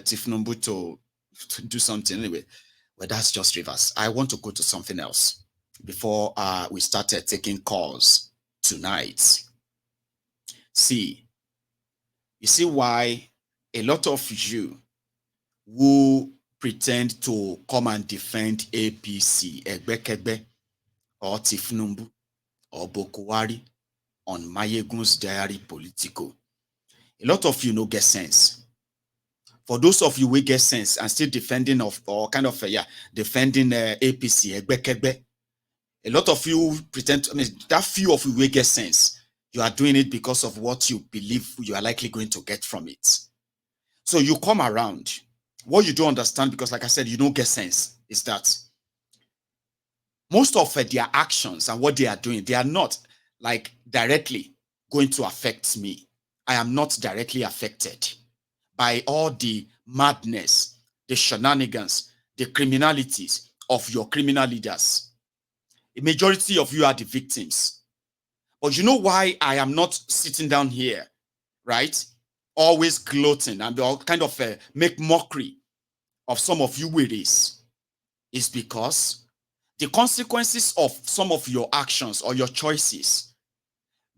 Tifnumbu to do something anyway. Well, that's just reverse. I want to go to something else before we started taking calls tonight. See, you see why a lot of you who pretend to come and defend APC, Egbekegbe, or Tifnumbu, or Bokuwari on Mayegun's diary political. A lot of you no get sense. For those of you who get sense and still defending defending APC, Egbekegbe, a lot of you pretend, that few of you who get sense, you are doing it because of what you believe you are likely going to get from it. So you come around. What you don't understand, because like I said, you don't get sense, is that most of their actions and what they are doing, they are not like directly going to affect me. I am not directly affected by all the madness, the shenanigans, the criminalities of your criminal leaders. A majority of you are the victims. But you know why I am not sitting down here, right? Always gloating and kind of make mockery of some of you with this, is because the consequences of some of your actions or your choices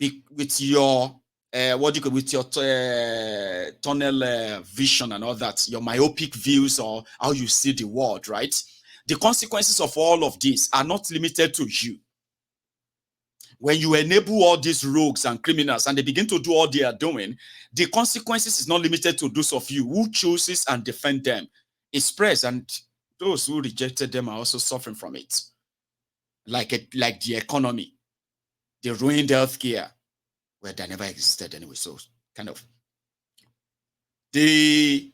with your with your tunnel vision and all that, your myopic views or how you see the world, right? The consequences of all of this are not limited to you. When you enable all these rogues and criminals and they begin to do all they are doing, the consequences is not limited to those of you who chooses and defend them. It spreads, and those who rejected them are also suffering from it. Like the economy, they ruined healthcare, where that never existed anyway. So kind of, they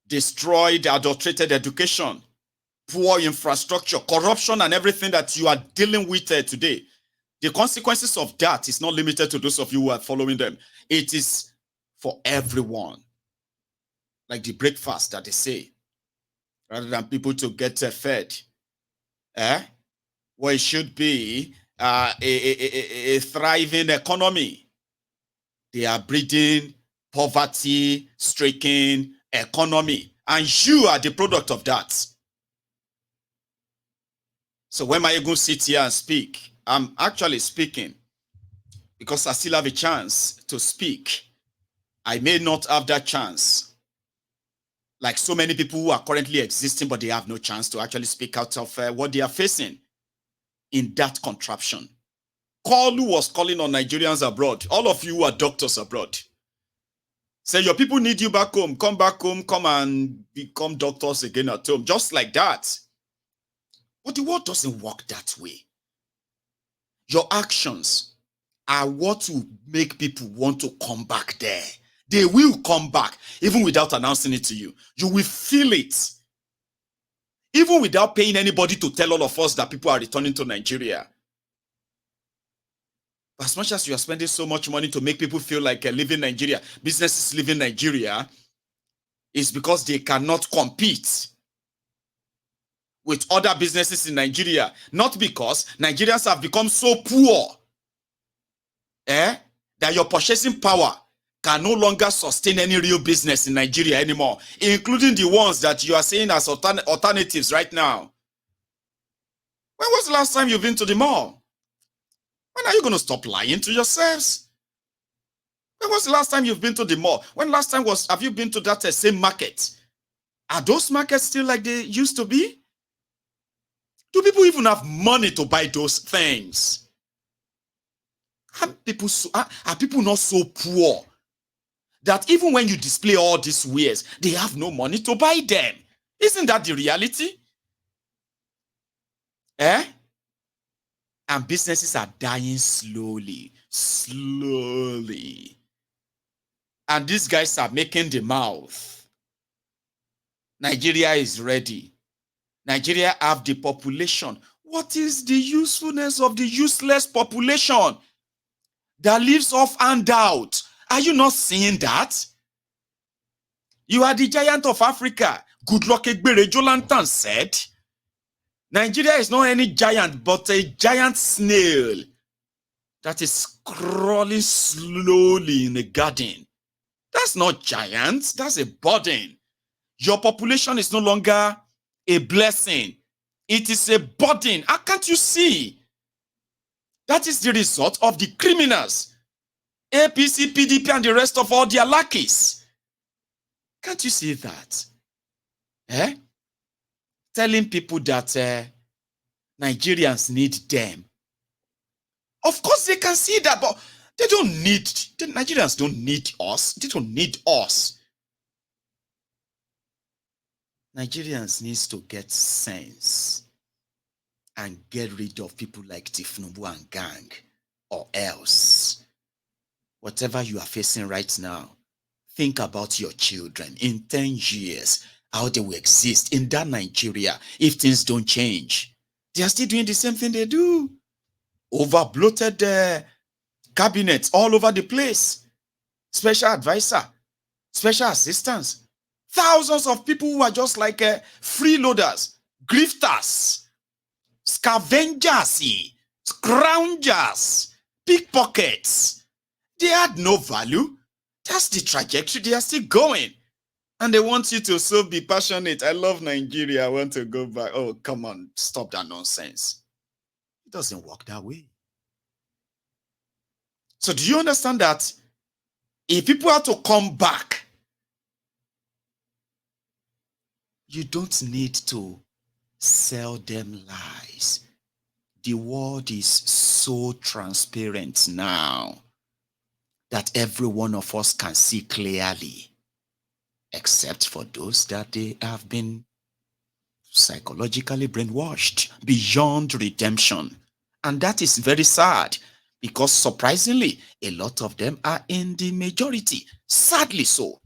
destroyed, adulterated education, poor infrastructure, corruption, and everything that you are dealing with today. The consequences of that is not limited to those of you who are following them. It is for everyone. Like the breakfast that they say, rather than people to get fed. Well, it should be a thriving economy. They are breeding poverty-stricken economy, and you are the product of that. So when Mayegun sit here and speak, I'm actually speaking because I still have a chance to speak. I may not have that chance, like so many people who are currently existing, but they have no chance to actually speak out of what they are facing in that contraption. Kanu was calling on Nigerians abroad. All of you who are doctors abroad, say your people need you back home. Come back home, come and become doctors again at home, just like that. But the world doesn't work that way. Your actions are what will make people want to come back there. They will come back, even without announcing it to you. You will feel it. Even without paying anybody to tell all of us that people are returning to Nigeria. As much as you are spending so much money to make people feel like leaving Nigeria, businesses leaving Nigeria, is because they cannot compete with other businesses in Nigeria. Not because Nigerians have become so poor that your purchasing power can no longer sustain any real business in Nigeria anymore, including the ones that you are saying as alternatives right now. When was the last time you've been to the mall? When are you going to stop lying to yourselves? When was the last time you've been to the mall? When last time have you been to that same market? Are those markets still like they used to be? Do people even have money to buy those things? Are people not so poor that even when you display all these wares, they have no money to buy them? Isn't that the reality? And businesses are dying slowly. And these guys are making the mouth. Nigeria is ready. Nigeria have the population. What is the usefulness of the useless population that lives off handout? Are you not seeing that? You are the giant of Africa. Goodluck Egbere Jolantan said, Nigeria is not any giant, but a giant snail that is crawling slowly in a garden. That's not giant, that's a burden. Your population is no longer a blessing. It is a burden. How can't you see? That is the result of the criminals. APC, PDP, and the rest of all their lackeys. Can't you see that? Eh? Telling people that Nigerians need them. Of course they can see that, but they don't need, the Nigerians don't need us. They don't need us. Nigerians needs to get sense and get rid of people like Tifnubu and gang, or else whatever you are facing right now, think about your children in 10 years, how they will exist in that Nigeria if things don't change. They are still doing the same thing they do. Over bloated cabinets all over the place. Special advisor, special assistants. Thousands of people who are just like freeloaders, grifters, scavengers, scroungers, pickpockets. They had no value. That's the trajectory. They are still going. And they want you to so be passionate. I love Nigeria. I want to go back. Oh, come on. Stop that nonsense. It doesn't work that way. So do you understand that if people have to come back, you don't need to sell them lies. The world is so transparent now that every one of us can see clearly, except for those that they have been psychologically brainwashed beyond redemption. And that is very sad, because surprisingly, a lot of them are in the majority. Sadly so.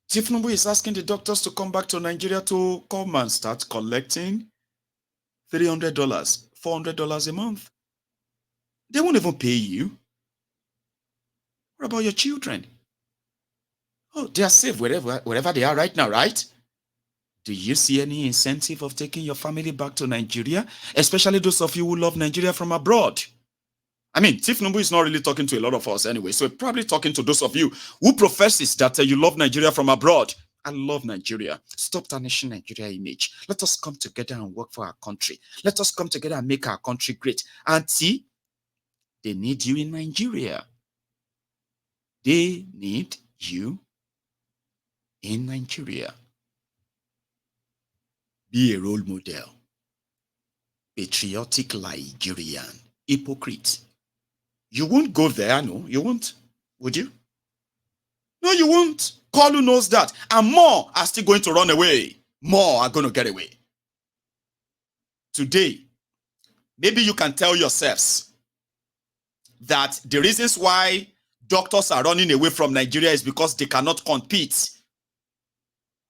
Tifnubu is asking the doctors to come back to Nigeria to come and start collecting $300, $400 a month. They won't even pay you. What about your children? Oh, they are safe wherever they are right now, right? Do you see any incentive of taking your family back to Nigeria? Especially those of you who love Nigeria from abroad. I mean, Tifnubu is not really talking to a lot of us anyway, so probably talking to those of you who professes that you love Nigeria from abroad. I love Nigeria. Stop tarnishing Nigeria image. Let us come together and work for our country. Let us come together and make our country great. And see, they need you in Nigeria. They need you in Nigeria. Be a role model. Patriotic Nigerian. Hypocrite. You won't go there, no? You won't? Would you? No, you won't. Kanu knows that. And more are still going to run away. More are going to get away. Today, maybe you can tell yourselves that the reasons why doctors are running away from Nigeria is because they cannot compete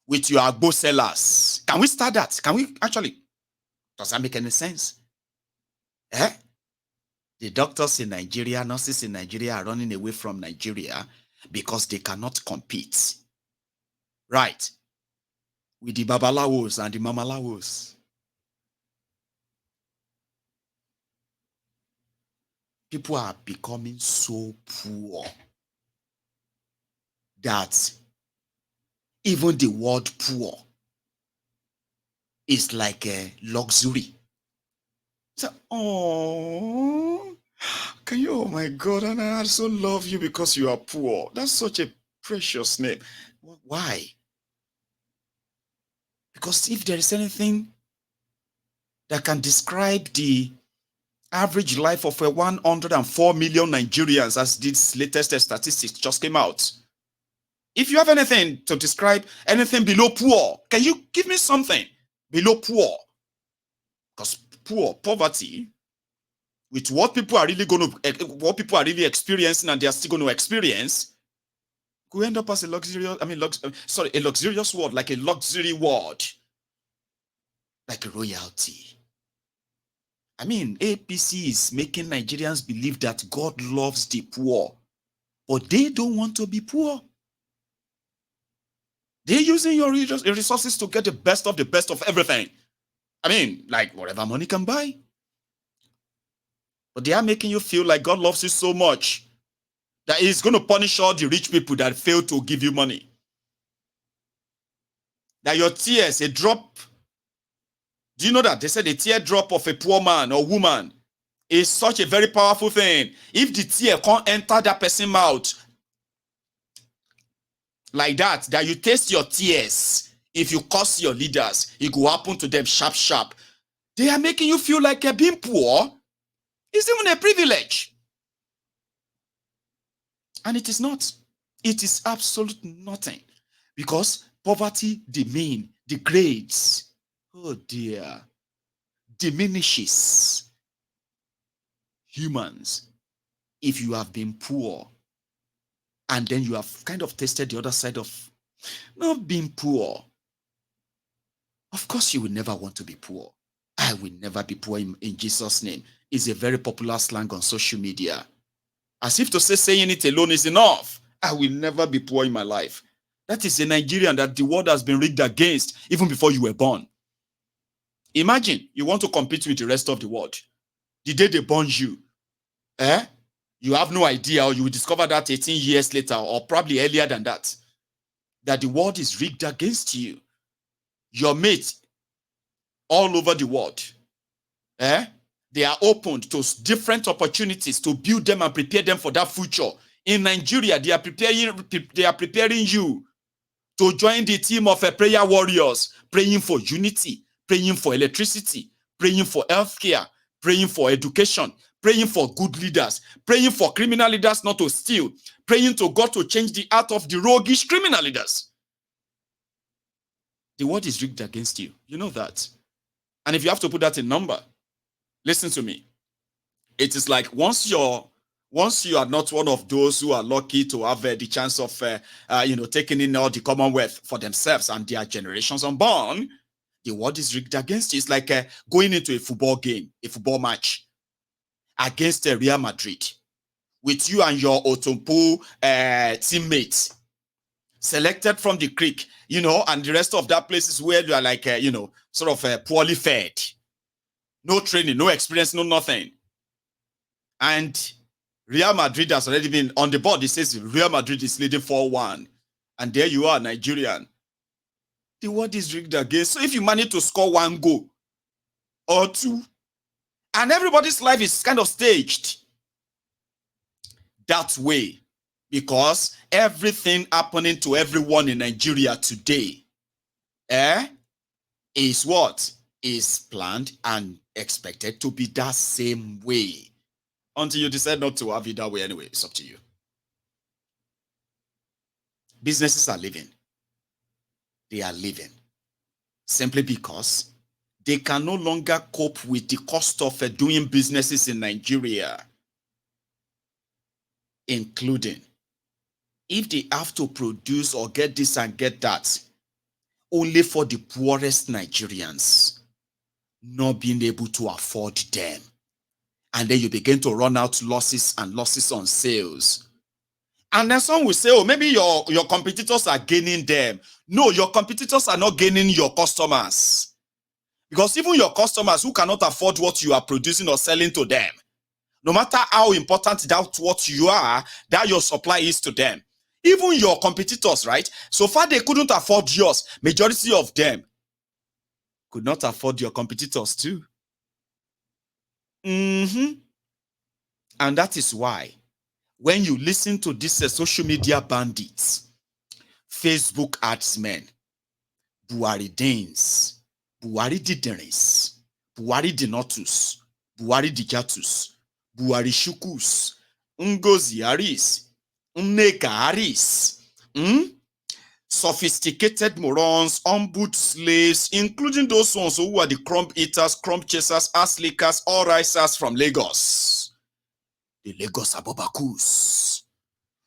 with your agbo sellers. Can we start that? Can we actually? Does that make any sense? Eh? The doctors in Nigeria, nurses in Nigeria are running away from Nigeria because they cannot compete. Right. With the babalawos and the mamalawos. People are becoming so poor that even the word poor is like a luxury. So, oh, can you, oh my God, and I so love you because you are poor. That's such a precious name. Why? Because if there is anything that can describe the average life of 104 million Nigerians, as this latest statistics just came out, if you have anything to describe anything below poor, can you give me something below poor? Because poverty, with what people are really experiencing and they are still going to experience, could end up as a luxurious, a luxurious word, like a luxury word, like a royalty. I mean, APC is making Nigerians believe that God loves the poor, but they don't want to be poor. They're using your resources to get the best of everything. I mean, like whatever money can buy. But they are making you feel like God loves you so much that He's going to punish all the rich people that fail to give you money. That your tears, a drop. Do you know that? They said a teardrop of a poor man or woman is such a very powerful thing. If the tear can't enter that person's mouth like that you taste your tears, if you curse your leaders, it will happen to them sharp, sharp. They are making you feel like being poor is even a privilege. And it is not. It is absolute nothing. Because poverty degrades. Oh dear. Diminishes humans if you have been poor and then you have kind of tasted the other side of not being poor. Of course, you will never want to be poor. I will never be poor in Jesus' name. It's a very popular slang on social media. As if to say saying it alone is enough. I will never be poor in my life. That is a Nigerian that the world has been rigged against even before you were born. Imagine you want to compete with the rest of the world. The day they born you, you have no idea, or you will discover that 18 years later, or probably earlier than that the world is rigged against you. Your mates all over the world, they are opened to different opportunities to build them and prepare them for that future. In Nigeria, they are preparing you to join the team of prayer warriors, praying for unity, praying for electricity, praying for healthcare, praying for education, praying for good leaders, praying for criminal leaders not to steal, praying to God to change the heart of the roguish criminal leaders. The world is rigged against you. You know that. And if you have to put that in number, listen to me. It is like once you are not one of those who are lucky to have the chance of taking in all the Commonwealth for themselves and their generations unborn, the world is rigged against you. It's like going into a football game, a football match against Real Madrid with you and your Otompo teammates selected from the creek, and the rest of that place is where you are like, sort of poorly fed. No training, no experience, no nothing. And Real Madrid has already been on the board. It says Real Madrid is leading 4-1. And there you are, Nigerian. The world is rigged against. So if you manage to score one goal or two, and everybody's life is kind of staged that way, because everything happening to everyone in Nigeria today is what? Is planned and expected to be that same way. Until you decide not to have it that way anyway. It's up to you. Businesses are living. They are living simply because they can no longer cope with the cost of doing businesses in Nigeria, including if they have to produce or get this and get that only for the poorest Nigerians, not being able to afford them. And then you begin to run out losses and losses on sales. And then some will say, oh, maybe your competitors are gaining them. No, your competitors are not gaining your customers. Because even your customers who cannot afford what you are producing or selling to them, no matter how important that what you are, that your supply is to them, even your competitors, right? So far they couldn't afford yours. Majority of them could not afford your competitors too. And that is why when you listen to these social media bandits, Facebook adsmen, Buhari Danes, Buhari Diderins, Buhari Dinotus, Buhari Dijatus, Buhari Shukus, Ngozi Harris, Nneka Harris, sophisticated morons, humbled slaves, including those ones who are the crumb eaters, crumb chasers, ass lickers, all risers from Lagos. The Lagos Abobakus.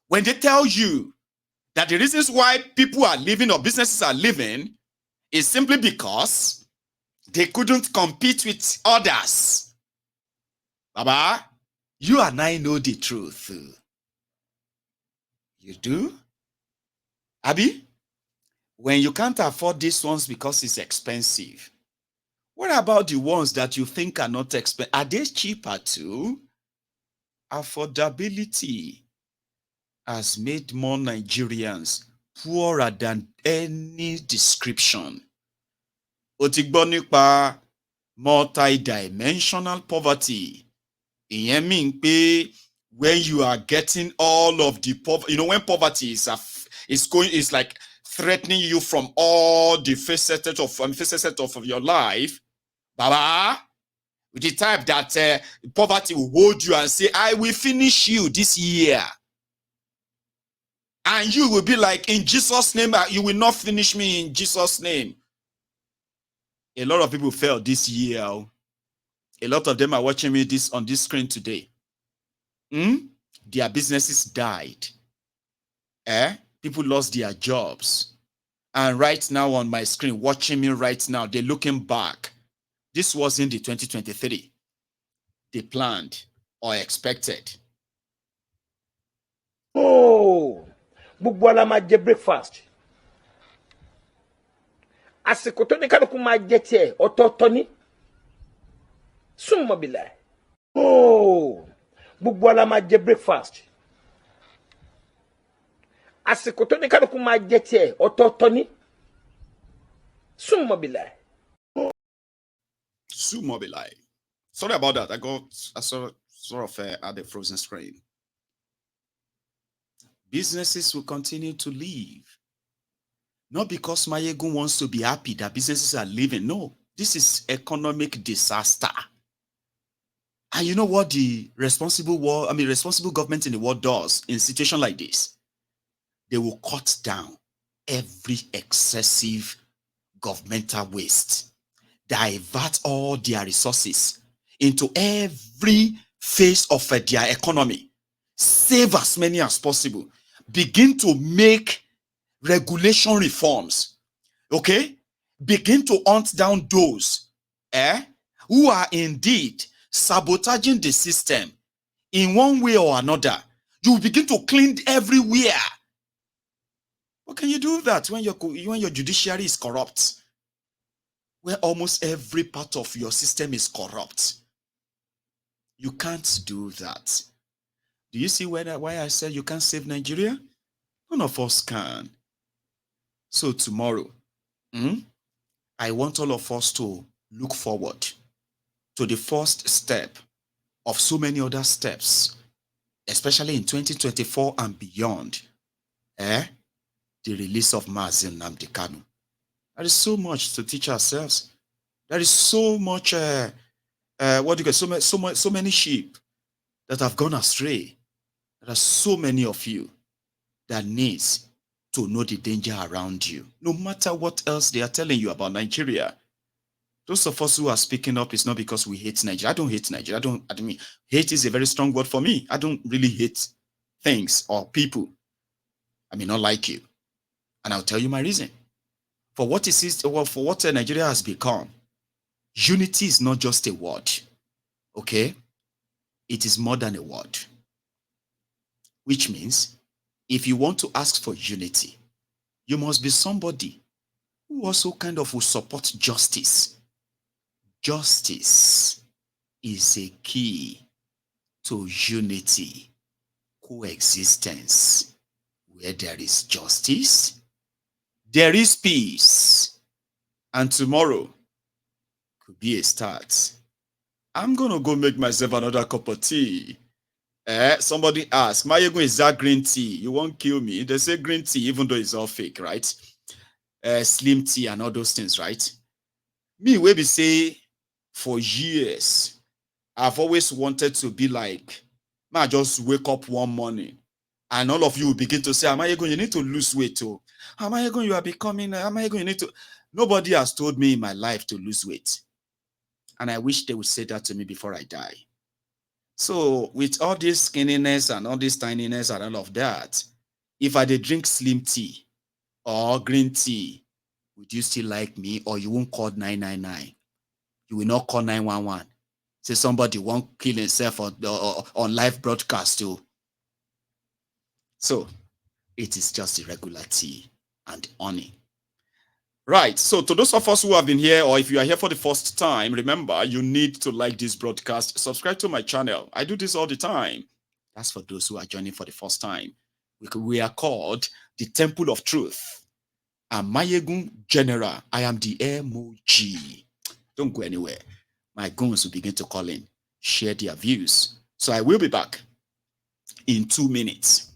When they tell you that the reasons why people are living or businesses are living is simply because they couldn't compete with others. Baba, you and I know the truth. You do? Abi? When you can't afford these ones because it's expensive, what about the ones that you think are not expensive? Are they cheaper too? Affordability has made more Nigerians poorer than any description. O ti gbọ́ nípa multi-dimensional poverty. Ìyẹn mean pé when you are getting all of the poverty, when poverty is like threatening you from all the facets of your life, Baba, with the type that poverty will hold you and say, I will finish you this year. And you will be like, in Jesus' name, you will not finish me in Jesus' name. A lot of people fell this year. A lot of them are watching me on this screen today. Their businesses died. People lost their jobs. And right now on my screen, watching me right now, they're looking back. This wasn't the 2023 they planned or expected. Oh, gbogbo ala máa jẹ breakfast. Àsìkò tó ní kálukú máa jẹ tiẹ̀ ọ̀tọ̀ọ̀tọ̀ ni. Súnmọ́ bìlà. Oh, gbogbo ala máa jẹ breakfast. Àsìkò tó ní kálukú máa jẹ tiẹ̀ ọ̀tọ̀ọ̀tọ̀ ni. Súnmọ́ bìlà. Súnmọ́ bìlà. Sorry about that. I sort of had a frozen screen. Businesses will continue to leave. Not because Mayegun wants to be happy that businesses are leaving. No, this is economic disaster. And you know what the responsible government in the world does in a situation like this? They will cut down every excessive governmental waste, divert all their resources into every phase of their economy, save as many as possible, begin to make regulation reforms, okay? Begin to hunt down those who are indeed sabotaging the system in one way or another. You begin to clean everywhere. How can you do that when your judiciary is corrupt? Where almost every part of your system is corrupt. You can't do that. Do you see why I said you can't save Nigeria? None of us can. So tomorrow, I want all of us to look forward to the first step of so many other steps, especially in 2024 and beyond. The release of Nnamdi Kanu. There is so much to teach ourselves. There is so much, so many sheep that have gone astray. There are so many of you that needs to know the danger around you, no matter what else they are telling you about Nigeria. Those of us who are speaking up is not because we hate Nigeria. I don't hate Nigeria. I mean, hate is a very strong word for me. I don't really hate things or people. I may not like you. And I'll tell you my reason. For what Nigeria has become, unity is not just a word, okay? It is more than a word. Which means, if you want to ask for unity, you must be somebody who also kind of will support justice. Justice is a key to unity, coexistence. Where there is justice, there is peace. And tomorrow could be a start. I'm going to go make myself another cup of tea. Somebody asked, Mayegun, is that green tea? You won't kill me. They say green tea, even though it's all fake, right? Slim tea and all those things, right? Me, we be say, for years, I've always wanted to be like, I just wake up one morning and all of you will begin to say, Amayegun, you need to lose weight too. Amayegun, you are becoming, Amayegun, you need to. Nobody has told me in my life to lose weight. And I wish they would say that to me before I die. So with all this skinniness and all this tininess and all of that, if I did drink slim tea or green tea, would you still like me, or you won't call 999? You will not call 911. Say somebody won't kill himself on live broadcast too. So it is just irregular tea and honey. Right. So to those of us who have been here, or if you are here for the first time, remember, you need to like this broadcast, subscribe to my channel. I do this all the time. That's for those who are joining for the first time. We are called the Temple of Truth. I'm Mayegun General. I am the MOG. Don't go anywhere. My goons will begin to call in, share their views. So I will be back in 2 minutes.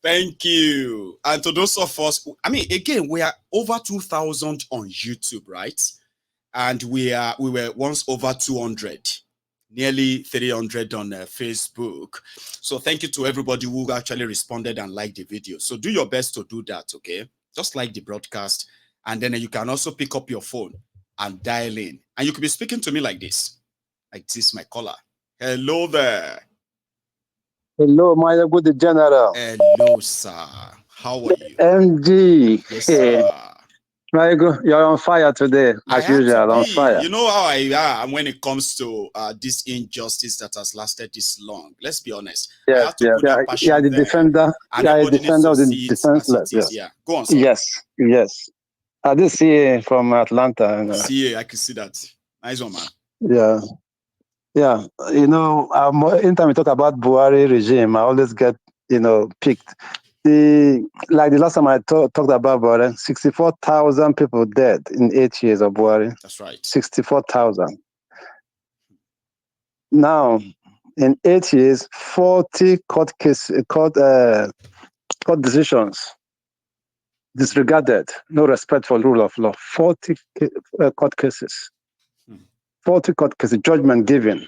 Thank you. And to those of us, I mean, again, we are over 2,000 on YouTube, right? And we were once over 200, nearly 300 on Facebook. So thank you to everybody who actually responded and liked the video. So do your best to do that, okay? Just like the broadcast. And then you can also pick up your phone and dial in. And you could be speaking to me like this, my caller. Hello there. Hello, my good general. Hello, sir. How are you? MG. Yes, sir. My God, you're on fire today, as usual, on fire. You know how I am when it comes to this injustice that has lasted this long. Let's be honest. Yes, I have to put that passion the there. defender. And Yeah, everybody defender of needs the to see defenseless. it as it is. Yeah. Go on, sir. Yes. I did see from Atlanta. See, I can see that. Nice one, man. Yeah. You know, anytime we talk about Buhari regime, I always get, picked. The last time I talked about Buhari, 64,000 people dead in 8 years of Buhari. That's right. 64,000. Now, in 8 years, 40 court decisions disregarded, no respect for rule of law. 40 court cases, 40 court cases, judgment given,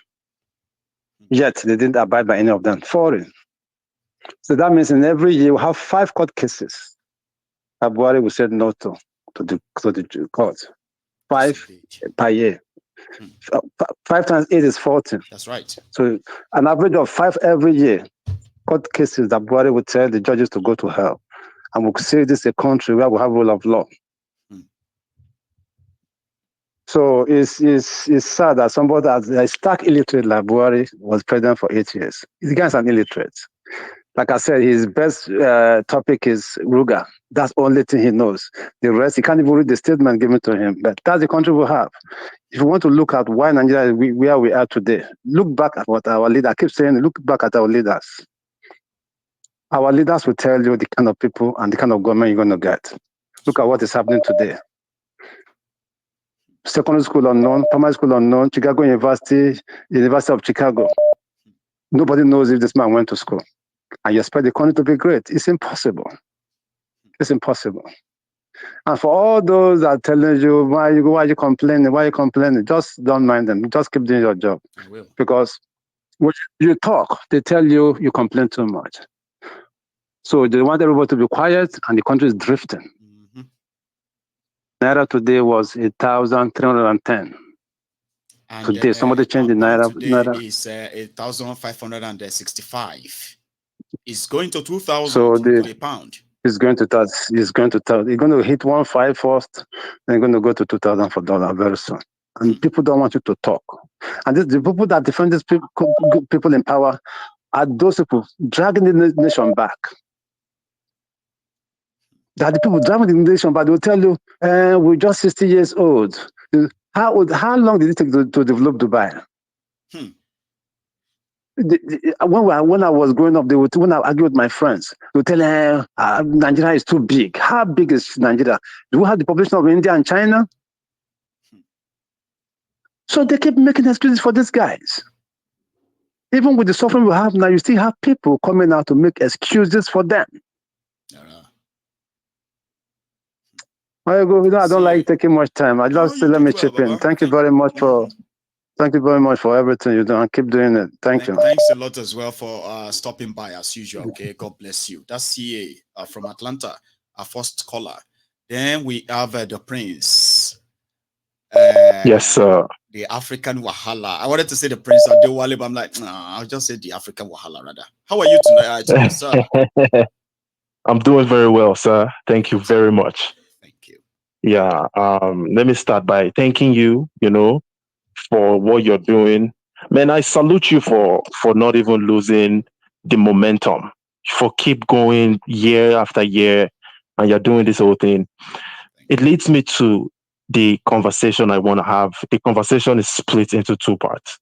yet they didn't abide by any of them. 40. So that means in every year we have 5 court cases. Buhari will say no to the court. 5 per year. 5 times 8 is 40. That's right. So an average of 5 every year. Court cases that Buhari would tell the judges to go to hell. And we'll say this is a country where we have rule of law. So it's sad that somebody that's a stark illiterate like Buhari was president for 8 years. The guy's an illiterate. Like I said, his best topic is Ruga. That's the only thing he knows. The rest, he can't even read the statement given to him. But that's the country we have. If you want to look at why Nigeria is where we are today, look back at what our leader, I keep saying, look back at our leaders. Our leaders will tell you the kind of people and the kind of government you're going to get. Look at what is happening today. Secondary school unknown, primary school unknown, Chicago University, University of Chicago. Nobody knows if this man went to school. And you expect the country to be great. It's impossible. It's impossible. And for all those that are telling you, why are you complaining? Why are you complaining? Just don't mind them. Just keep doing your job. I will. Because when you talk, they tell you you complain too much. So they want everybody to be quiet, and the country is drifting. Mm-hmm. Naira today was 1,310. And today, somebody changed the Naira. Today is 1,565. It's going to 2,000 so to a pound. It's going to hit 1.5 first, then going to go to 2,000 for dollar very soon. And people don't want you to talk. And the people that defend these people in power are those people dragging the nation back. That the people driving the nation back, they will tell you, we're just 60 years old. How long did it take to develop Dubai? When I was growing up, when I argued with my friends, they would tell me, Nigeria is too big. How big is Nigeria? Do we have the population of India and China? So they keep making excuses for these guys. Even with the suffering we have now, you still have people coming out to make excuses for them. I don't like taking much time. I just let me chip in. Thank you very much for everything you do, and keep doing it. Thank you. Thanks a lot as well for stopping by as usual. Okay, God bless you. That's CA from Atlanta, our first caller. Then we have the Prince. Yes, sir. The African Wahala. I wanted to say the Prince Adewale, but I'm like, nah, I'll just say the African Wahala rather. How are you tonight, sir? I'm doing very well, sir. Thank you very much. Thank you. Yeah. Let me start by thanking you, for what you're doing. Man, I salute you for not even losing the momentum, for keep going year after year, and you're doing this whole thing. It leads me to the conversation I want to have. The conversation is split into two parts.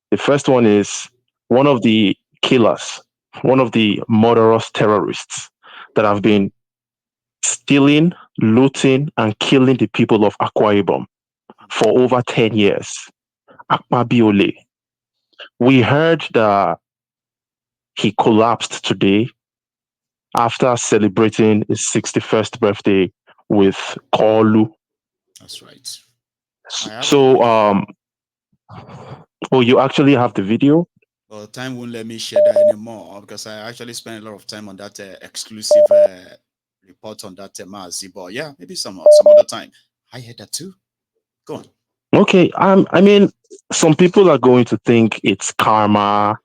The first one is one of the killers, one of the murderous terrorists that have been stealing, looting, and killing the people of Akwa Ibom for over 10 years. Akpabiole. We heard that he collapsed today after celebrating his 61st birthday with Kolu. That's right. So, you actually have the video? Well, time won't let me share that anymore because I actually spent a lot of time on that exclusive report on that Mazi. But yeah, maybe some other time. I heard that too. Go on. Okay. I mean, some people are going to think it's karma.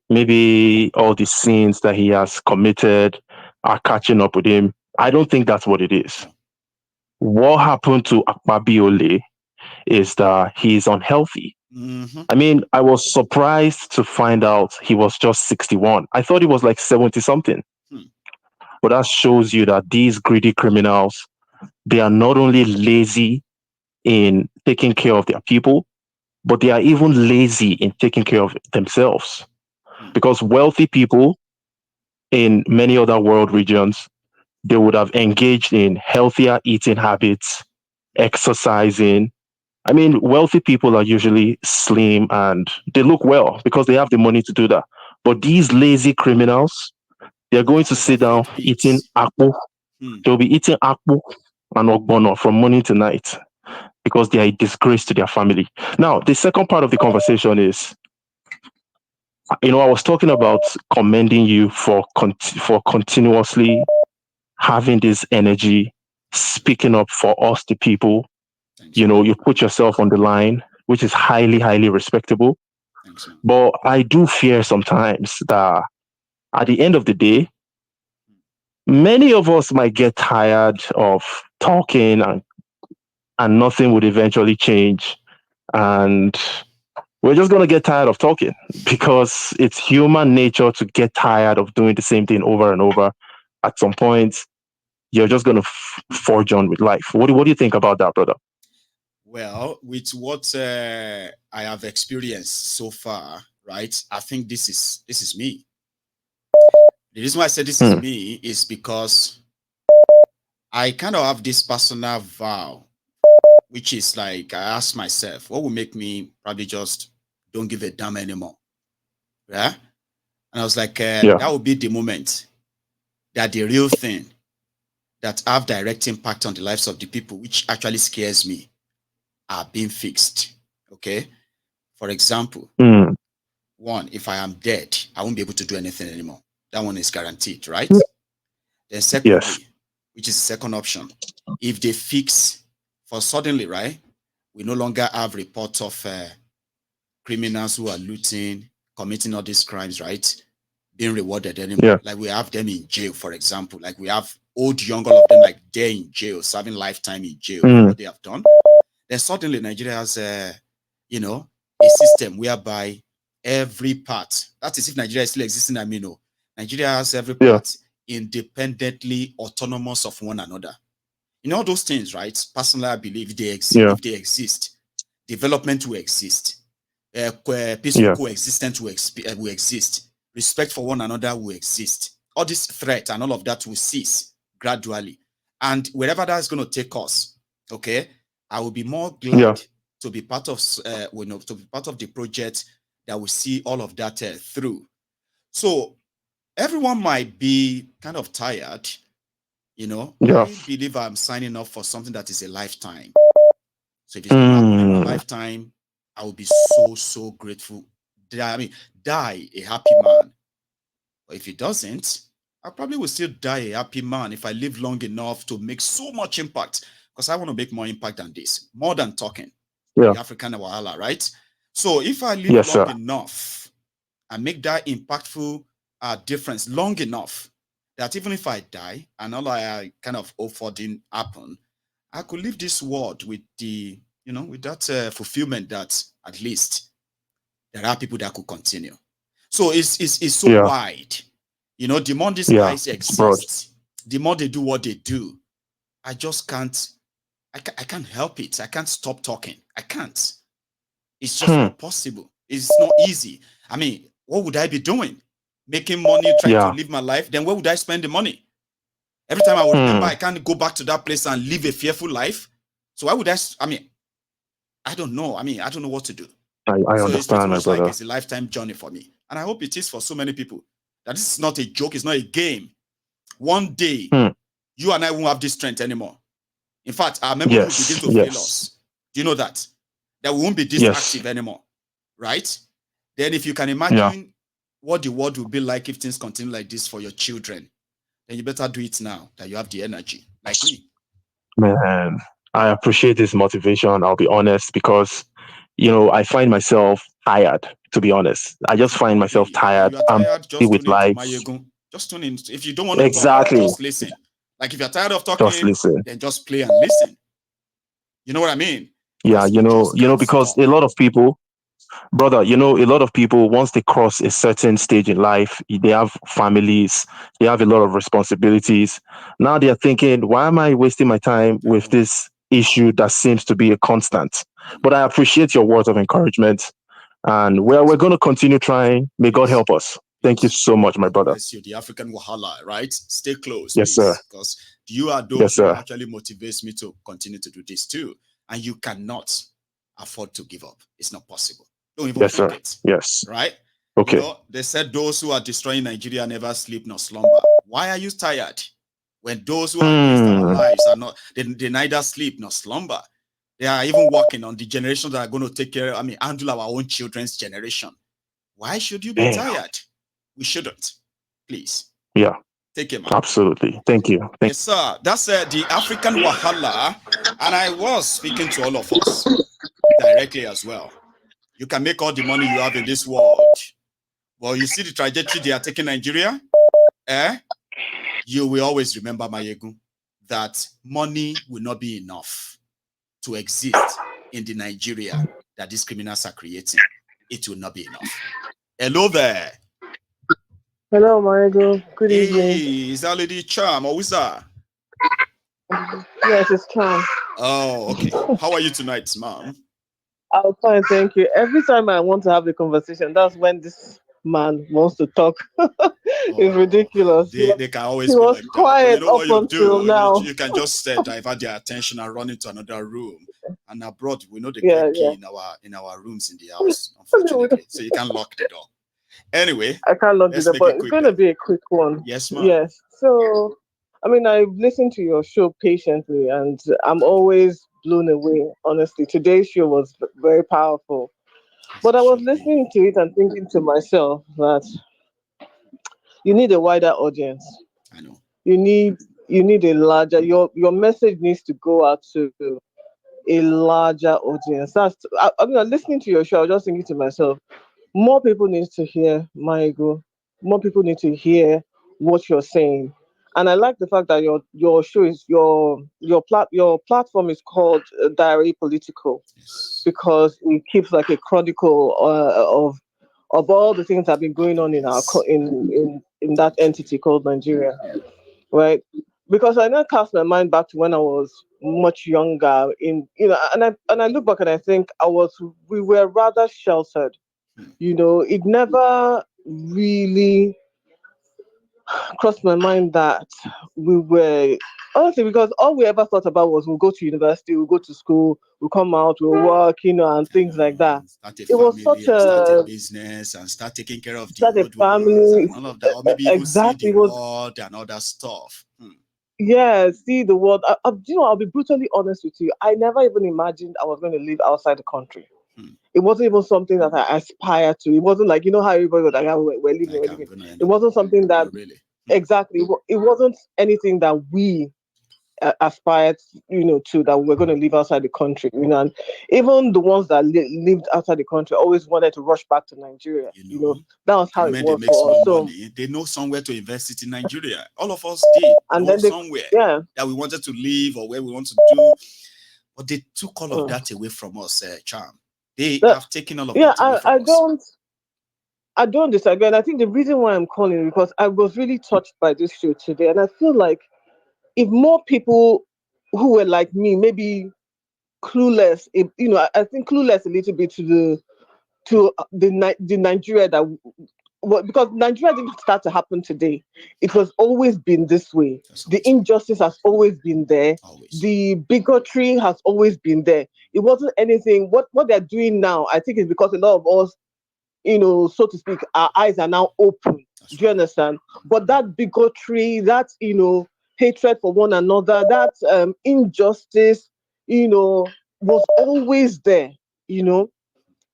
Maybe all the sins that he has committed are catching up with him. I don't think that's what it is. No. What happened to Akpabiole is that he's unhealthy. Mm-hmm. I mean, I was surprised to find out he was just 61. I thought he was like 70 something. But that shows you that these greedy criminals, they are not only lazy in taking care of their people, but they are even lazy in taking care of themselves. Because wealthy people in many other world regions, they would have engaged in healthier eating habits, exercising. I mean, wealthy people are usually slim and they look well because they have the money to do that. But these lazy criminals, they're going to sit down eating akpu. They'll be eating akpu and ogbono from morning to night because they are a disgrace to their family. Now, the second part of the conversation is, I was talking about commending you for continuously having this energy, speaking up for us, the people. Thanks, you put yourself on the line, which is highly, highly respectable. Thanks, but I do fear sometimes that at the end of the day, many of us might get tired of talking and nothing would eventually change. And we're just going to get tired of talking because it's human nature to get tired of doing the same thing over and over. At some point, you're just going to forge on with life. What do you think about that, brother? Well, with what I have experienced so far, right? I think this is me. The reason why I said this is me is because I kind of have this personal vow, which is like, I ask myself, what will make me probably just don't give a damn anymore? Yeah. And I was like, that would be the moment that the real thing that have direct impact on the lives of the people, which actually scares me, are being fixed. Okay. For example, one, if I am dead, I won't be able to do anything anymore. That one is guaranteed, right? Then secondly, which is the second option, if they fix for suddenly, right, we no longer have reports of criminals who are looting, committing all these crimes, right, being rewarded anymore. Yeah. Like we have them in jail, for example. Like we have old, young, all of them, like they're in jail, serving lifetime in jail for what they have done. Then suddenly Nigeria has a system whereby every part, that is if Nigeria is still existing, I mean, no, Nigeria has every part independently autonomous of one another. You know those things, right? Personally, I believe if they exist, development will exist. Peaceful coexistence will exist. Respect for one another will exist. All this threat and all of that will cease gradually. And wherever that's going to take us, okay, I will be more glad to be part of, to be part of the project that will see all of that through. So everyone might be kind of tired, I believe I'm signing up for something that is a lifetime. So if it's going to happen in one lifetime, I will be so grateful. Die a happy man. But if it doesn't, I probably will still die a happy man if I live long enough to make so much impact. Because I want to make more impact than this, more than talking. The African Wahala, right? So if I live long enough and make that impactful difference long enough that even if I die and all I kind of hope for didn't happen, I could leave this world with the, with that fulfillment that at least there are people that could continue. So it's so wide. The more these guys exist, the more they do what they do. I just can't, I can't help it. I can't stop talking. I can't. It's just not possible. It's not easy. I mean, what would I be doing? Making money, trying to live my life. Then where would I spend the money? Every time I would remember, I can't go back to that place and live a fearful life. So why would I don't know. I don't know what to do. I so understand, it's pretty much my like brother. it's a lifetime journey for me. And I hope it is for so many people. That this is not a joke, it's not a game. One day, you and I won't have this strength anymore. In fact, our memory will begin to fail us. Do you know that? That we won't be this active anymore. Right? Then if you can imagine what the world will be like if things continue like this for your children, then you better do it now that you have the energy, like me. Man, I appreciate this motivation. I'll be honest, because I find myself tired, to be honest. I just find myself tired. You are tired, just with tune into life. Mayegun. Just tune in. If you don't want to talk, just listen. Like if you're tired of talking, just listen. then just play and listen. You know what I mean? Yeah, because a lot of people, brother, a lot of people, once they cross a certain stage in life, they have families, they have a lot of responsibilities. Now they are thinking, why am I wasting my time with this issue that seems to be a constant? But I appreciate your words of encouragement. And we're going to continue trying. May God help us. Thank you so much, my brother. Bless you, the African Wahala, right? Stay close, yes, please. Sir. Because you are those who actually motivates me to continue to do this too. And you cannot afford to give up. It's not possible. Don't even think it. Yes. Right? Okay. They said those who are destroying Nigeria never sleep nor slumber. Why are you tired? When those who are against our lives are not, they neither sleep nor slumber. They are even working on the generation that are going to take care, handle our own children's generation. Why should you be tired? We shouldn't. Please. Yeah. Take care, man. Absolutely. Thank you. Yes, sir. That's the African Wahala. And I was speaking to all of us directly as well. You can make all the money you have in this world. Well, you see the trajectory they are taking Nigeria? You will always remember, Mayegun, that money will not be enough to exist in the Nigeria that these criminals are creating. It will not be enough. Hello there. Hello, Mayegun. Good evening. Hey, is that Lady Charm or who's that? Yes, it's Charm. Oh, okay. How are you tonight, ma'am? I'm fine, thank you. Every time I want to have a conversation, that's when this man wants to talk. It's ridiculous. They can always He be was like that. But quiet you know up what you until do? now. You can just divert their attention and run into another room. And abroad, we know they Yeah, get key yeah. in our rooms in the house, unfortunately. So you can lock the door. Anyway, I can't log let's it up, make but it it's quicker. going to be a quick one. Yes, ma'am. Yes. So, I mean, I've listened to your show patiently, and I'm always blown away. Honestly, today's show was very powerful. But I was listening to it and thinking to myself that you need a wider audience. I know. You need a larger. Your message needs to go out to a larger audience. I mean, listening to your show, I was just thinking to myself, more people need to hear my ego. More people need to hear what you're saying. And I like the fact that your show is your platform is called Diary Political, Yes. because it keeps like a chronicle of all the things that have been going on in our in that entity called Nigeria, right? Because I now cast my mind back to when I was much younger, and I look back and I think we were rather sheltered. It never really crossed my mind that we were, honestly, because all we ever thought about was we'll go to university, we'll go to school, we'll come out, we'll work, and things like that. Start a It was family such and start a a business and start taking care of the start a old ones family. and all of that, or maybe even see Exactly. the It was, world and other stuff. yeah, see the world. I'll be brutally honest with you. I never even imagined I was going to live outside the country. It wasn't even something that I aspired to. It wasn't like, how everybody was like, "Ah, we're leaving, Like we're I'm leaving." gonna end It up. wasn't something that, Oh, really? exactly, it wasn't anything that we aspired, to, that we're going to live outside the country. And even the ones that lived outside the country always wanted to rush back to Nigeria. That was The how it moment they was make for us. small So, money, they know somewhere to invest it in Nigeria. All of us did and know then somewhere yeah, that we wanted to live or where we want to do, but they took all of that away from us, Charm. They have taken all of yeah, that away from us. I don't disagree. And I think the reason why I'm calling is because I was really touched by this show today. And I feel like if more people who were like me, maybe clueless, I think clueless a little bit to the Nigeria that, well, because Nigeria didn't start to happen today. It was always been this way. The injustice has always been there. Always. The bigotry has always been there. It wasn't anything. What they're doing now, I think, is because a lot of us, so to speak, our eyes are now open. Do you understand? But that bigotry, that, hatred for one another, that injustice, was always there,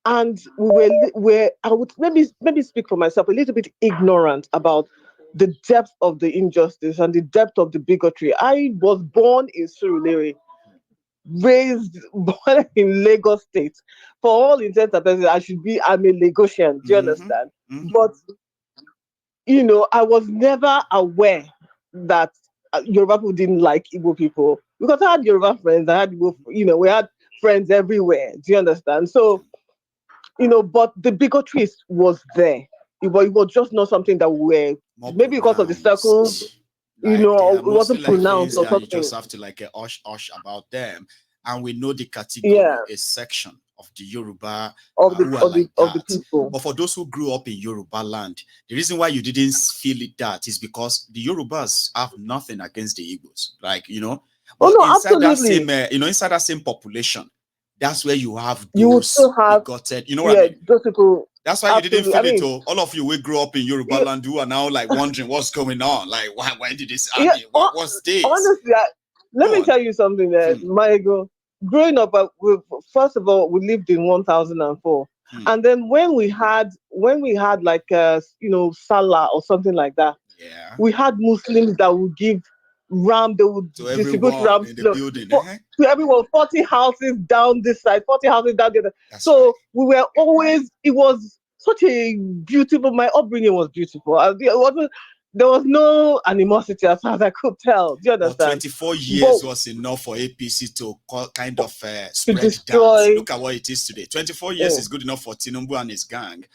and we were I would maybe speak for myself, a little bit ignorant about the depth of the injustice and the depth of the bigotry. I was born in Surulere, raised born in Lagos State. For all intents and purposes, I'm a Lagosian. Do you understand? But I was never aware that Yoruba people didn't like Igbo people, because I had Yoruba friends. I had Igbo, we had friends everywhere. Do you understand? So, but the bigotry was there. It was just not something that we were, More maybe because of the circles, pronounced. Like they are it mostly wasn't like pronounced things or that you something. just have to like hush about them. And we know the category, Yeah. a section of the Yoruba Of the who are like of the that. people. But for those who grew up in Yoruba land, the reason why you didn't feel it that is because the Yorubas have nothing against the Igbos. Like, but no, inside that absolutely. same, inside that same population, that's where you have You would those still have, bigoted, you know what I mean? those people. That's why you didn't Absolutely. feel it. All of you will grow up in Yoruba land who are now like wondering what's going on. Like, why did this happen? What's this? Honestly, let me tell you something, Michael. Growing up, first of all, we lived in 1004. And then when we had like Salah or something like that, we had Muslims that would give ram, they would to distribute everyone rams in the building. to everyone, 40 houses down this side, 40 houses down the other. So we were always, it was such a beautiful, my upbringing was beautiful. There was no animosity as far as I could tell. Do you understand? But 24 years was enough for APC to kind of spread destroy. that. Look at what it is today. 24 years is good enough for Tinubu and his gang.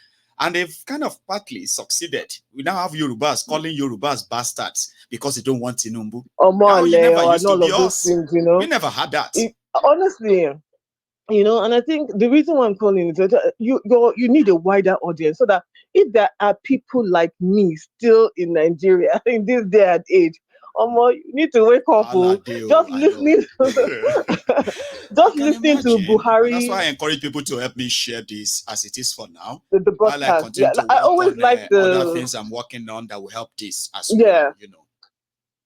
And they've kind of partly succeeded. We now have Yorubas calling Yorubas bastards because they don't want Tinubu. Now, you never used to be us. Things, we never had that. Honestly, and I think the reason why I'm calling is that you need a wider audience so that if there are people like me still in Nigeria in this day and age, you need to wake up. Just listening, just can listening to imagine. And that's Buhari, why I encourage people to help me share this as it is for now. the While I broadcast. continue Yeah, to I work always on like other the things I'm working on that will help this as yeah. well.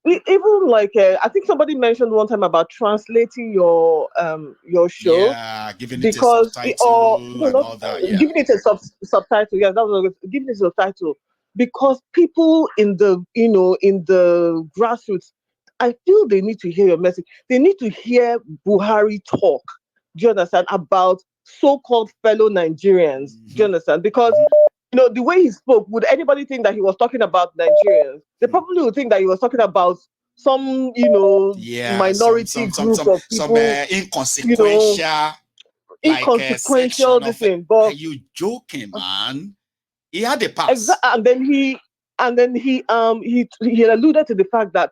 Even like I think somebody mentioned one time about translating your show. Yeah, giving it a Because or subtitle no, and not all that. Yeah. giving it a subtitle. Yeah, that was giving it a subtitle because people in the in the grassroots, I feel they need to hear your message. They need to hear Buhari talk. Do you understand about so-called fellow Nigerians? Do you understand? Because the way he spoke, would anybody think that he was talking about Nigerians? They probably would think that he was talking about some minority group of people, inconsequential, inconsequential section this of thing. Are But you joking, man? He had a pass. and then he alluded to the fact that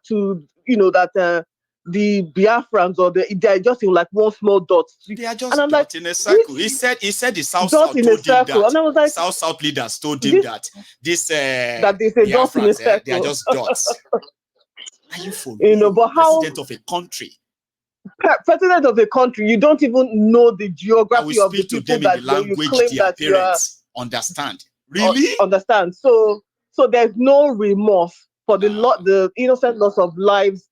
the Biafrans they're just in like one small dot. They are just And I'm like, dot in a circle. He said the South dot in a told him circle. that. And I was like, South leaders told him that this that they say dot in a Biafrans, they are circle. just dots. Are you for But president of a country? President of a country, you don't even know the geography of the Speak to people them in that the you language claim their that you are parents understand. Really? understand. So there's no remorse for the innocent loss of lives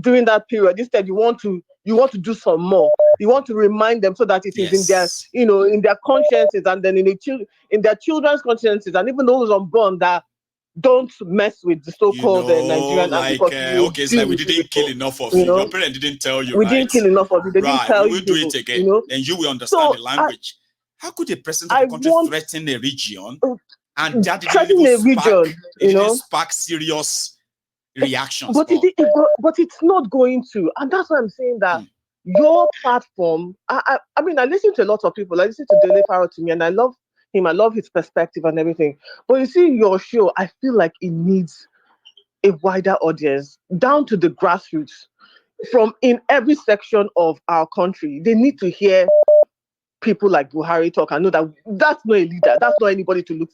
during that period. Instead, you want to do some more. You want to remind them so that it is in their in their consciences, and then in their children's consciences, and even those unborn, that don't mess with the so-called Nigerian army, because it's like we didn't kill enough of you. Your parents didn't tell you, we right? didn't kill enough of you. They didn't tell we will you. do it again. Then you will understand the language. How could a president of a country threaten a region and that didn't spark serious reactions? But it's not going to, and that's why I'm saying that your platform. I mean, I listen to a lot of people. I listen to Dele Farotimi, and I love him. I love his perspective and everything. But you see, your show, I feel like it needs a wider audience, down to the grassroots, from in every section of our country. They need to hear people like Buhari talk and know that that's not a leader. That's not anybody to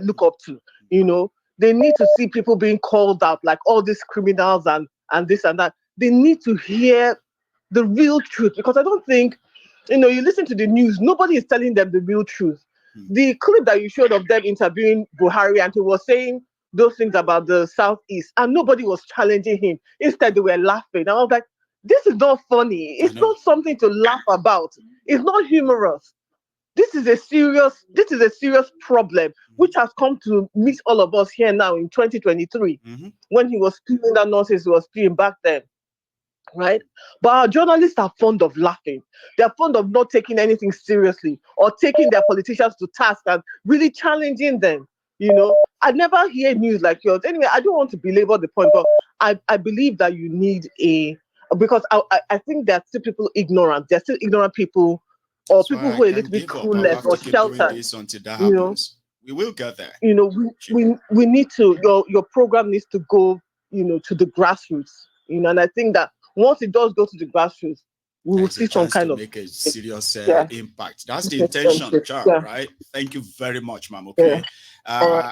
look up to. They need to see people being called out, like all these criminals and this and that. They need to hear the real truth, because I don't think, you listen to the news, nobody is telling them the real truth. The clip that you showed of them interviewing Buhari, and he was saying those things about the Southeast, and nobody was challenging him. Instead, they were laughing. And I was like, this is not funny. It's not something to laugh about. It's not humorous. This is a serious problem, which has come to meet all of us here now in 2023, when he was spewing that nonsense he was spewing back then. Right? But our journalists are fond of laughing. They're fond of not taking anything seriously, or taking their politicians to task and really challenging them. I never hear news like yours. Anyway, I don't want to belabor the point, but I believe that you need because I think there are still people ignorant. There are still ignorant people, or That's people who are a little bit clueless or sheltered. Until that happens. We will get there. We need to, your program needs to go, to the grassroots. And I think that once it does go to the grassroots, we will see some kind of make a serious impact. That's the intention, right? Thank you very much, ma'am. Okay.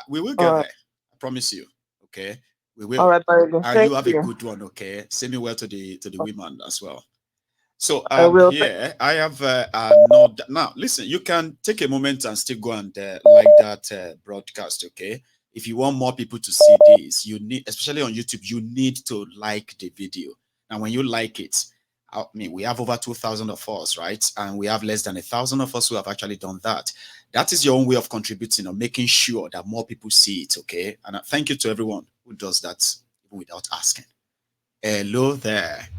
We will get there. I promise you. Okay. We will. All right, and you have a good one. Okay. Send me well to the women as well. So here I have now. Listen, you can take a moment and still go and like that broadcast. Okay. If you want more people to see this, you need, especially on YouTube, you need to like the video. And when you like it, I mean, we have over 2,000 of us, right? And we have less than 1,000 of us who have actually done that. That is your own way of contributing or making sure that more people see it, okay? And thank you to everyone who does that even without asking. Hello there.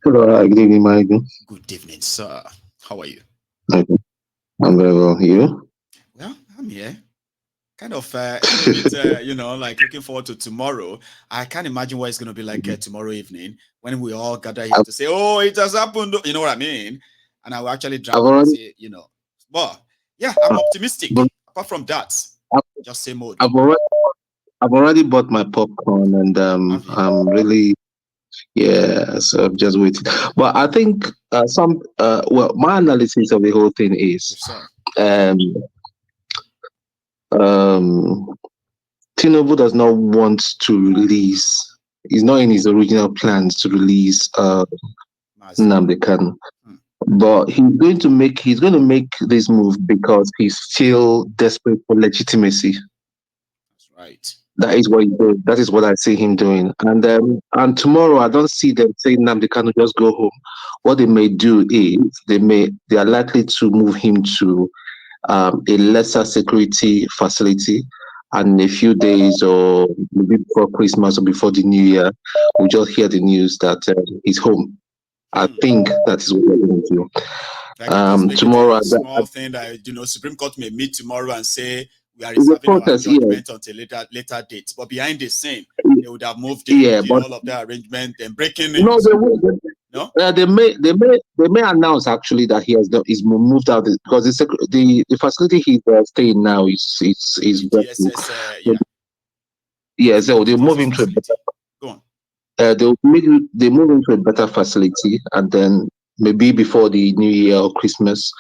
Hello, good evening, Michael. Good evening, sir. How are you? I'm very well. You? Well, I'm here. Kind of, like looking forward to tomorrow. I can't imagine what it's going to be like tomorrow evening when we all gather here to say, oh, it has happened. You know what I mean? And I will actually drive and say, But, yeah, I'm optimistic. Apart from that, just say mode. I've already bought my popcorn, and I'm really, so I'm just waiting. But I think my analysis of the whole thing is, Tinubu does not want to release. He's not in his original plans to release Nnamdi Kanu. But he's going to make this move because he's still desperate for legitimacy. That's right. That is what he does. That is what I see him doing. And tomorrow I don't see them saying Nnamdi Kanu just go home. What they may do is they are likely to move him to a lesser security facility, and in a few days or maybe before Christmas or before the New Year, we'll just hear the news that he's home. I think that is what we're going to do. Tomorrow, small thing that Supreme Court may meet tomorrow and say we are reserving our judgment until later date. But behind the scene, they would have moved in, but all of the arrangement and breaking news. No, they will. No, they may announce actually that he's moved out because the facility he's staying now is yeah. So they move him to a better. Go on. They move into a better facility, and then maybe before the New Year or Christmas,